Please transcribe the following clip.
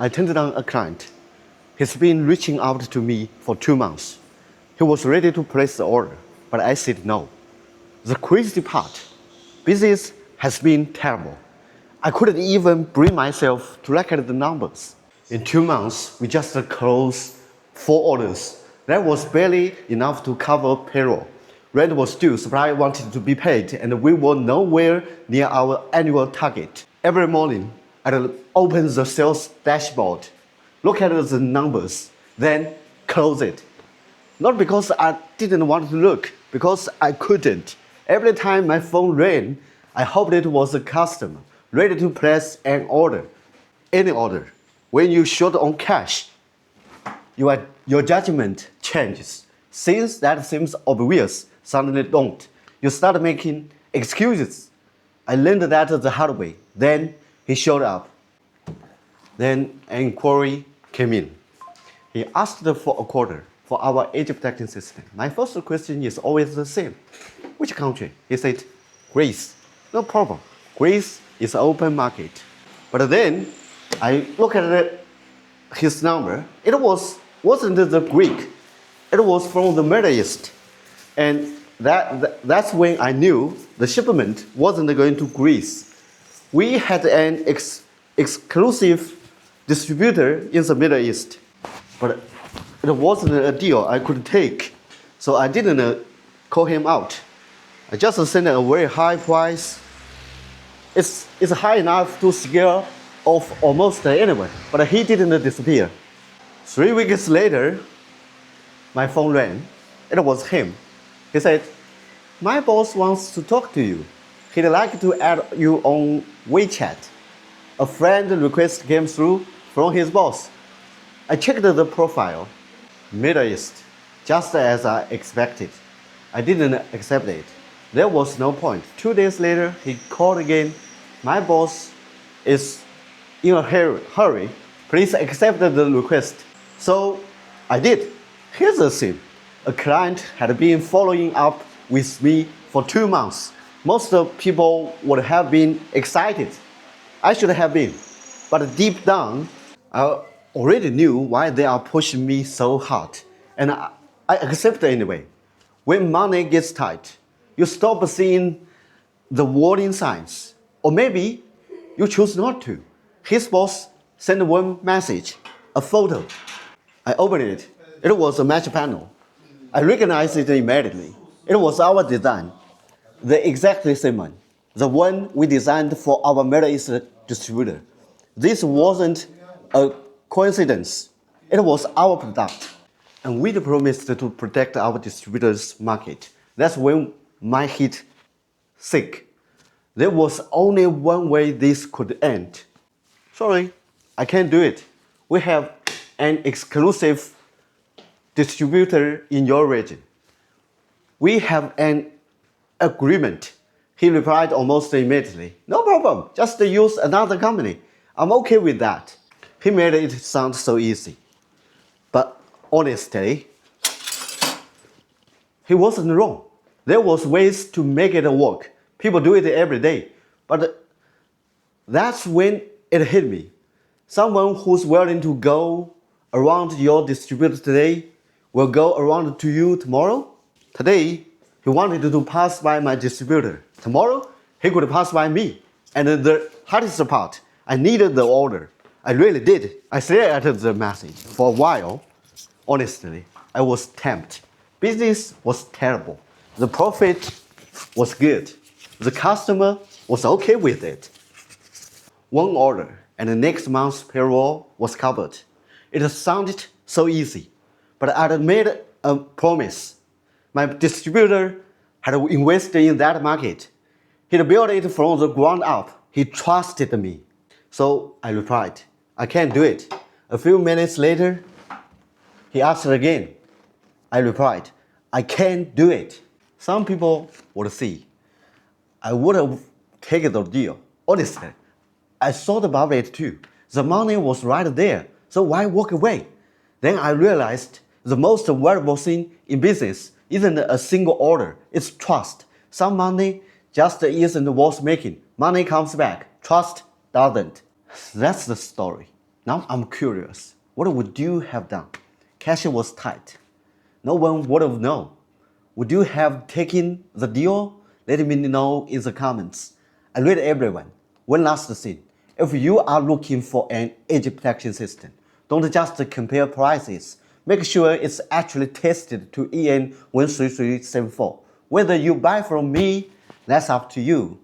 I turned down a client. He's been reaching out to me for 2 months. He was ready to place the order, but I said no. The crazy part, business has been terrible. I couldn't even bring myself to look at the numbers. In 2 months, we just closed 4 orders. That was barely enough to cover payroll. Rent was due, supplier wanted to be paid, and we were nowhere near our annual target. Every morning, I'd open the sales dashboard, look at the numbers, then close it. Not because I didn't want to look, because I couldn't. Every time my phone rang, I hoped it was a customer ready to place an order, any order. When you're short on cash, your judgment changes. Things that seems obvious suddenly don't. You start making excuses. I learned that the hard way. Then he showed up. Then an inquiry came in. He asked for a quarter for our age protecting system. My first question is always the same. Which country? He said, Greece. No problem. Greece is an open market. But then I look at his number. It wasn't the Greek. It was from the Middle East. And that's when I knew the shipment wasn't going to Greece. We had an exclusive distributor in the Middle East, but it wasn't a deal I could take, so I didn't call him out. I just sent a very high price. It's high enough to scare off almost anyone, but he didn't disappear. 3 weeks later, my phone rang. It was him. He said, my boss wants to talk to you. He'd like to add you on WeChat. A friend request came through from his boss. I checked the profile. Middle East, just as I expected. I didn't accept it. There was no point. 2 days later, he called again. My boss is in a hurry. Please accept the request. So I did. Here's the thing. A client had been following up with me for 2 months. Most people would have been excited. I should have been. But deep down, I already knew why they are pushing me so hard. And I accept anyway. When money gets tight, you stop seeing the warning signs. Or maybe you choose not to. His boss sent one message, a photo. I opened it. It was a match panel. I recognized it immediately. It was our design, the exact same one, the one we designed for our Middle East distributor. This wasn't a coincidence. It was our product. And we promised to protect our distributor's market. That's when my hit sick. There was only one way this could end. Sorry, I can't do it. We have an exclusive distributor in your region. We have an agreement. He replied almost immediately. No problem, just use another company. I'm okay with that. He made it sound so easy. But honestly, he wasn't wrong. There was ways to make it work. People do it every day. But that's when it hit me. Someone who's willing to go around your distributor today will go around to you tomorrow. Today, he wanted to pass by my distributor. Tomorrow, he could pass by me. And the hardest part, I needed the order. I really did. I stared at the message for a while. Honestly, I was tempted. Business was terrible. The profit was good. The customer was okay with it. One order, and the next month's payroll was covered. It sounded so easy, but I had made a promise. My distributor had invested in that market. He'd built it from the ground up. He trusted me. So I replied, I can't do it. A few minutes later, he asked again. I replied, I can't do it. Some people would see. I would have taken the deal. Honestly, I thought about it too. The money was right there, so why walk away? Then I realized the most valuable thing in business isn't a single order, it's trust. Some money just isn't worth making. Money comes back, trust doesn't. That's the story. Now I'm curious. What would you have done? Cashier was tight. No one would have known. Would you have taken the deal? Let me know in the comments. I read everyone. One last thing. If you are looking for an age protection system, don't just compare prices. Make sure it's actually tested to EN 13374. Whether you buy from me, that's up to you.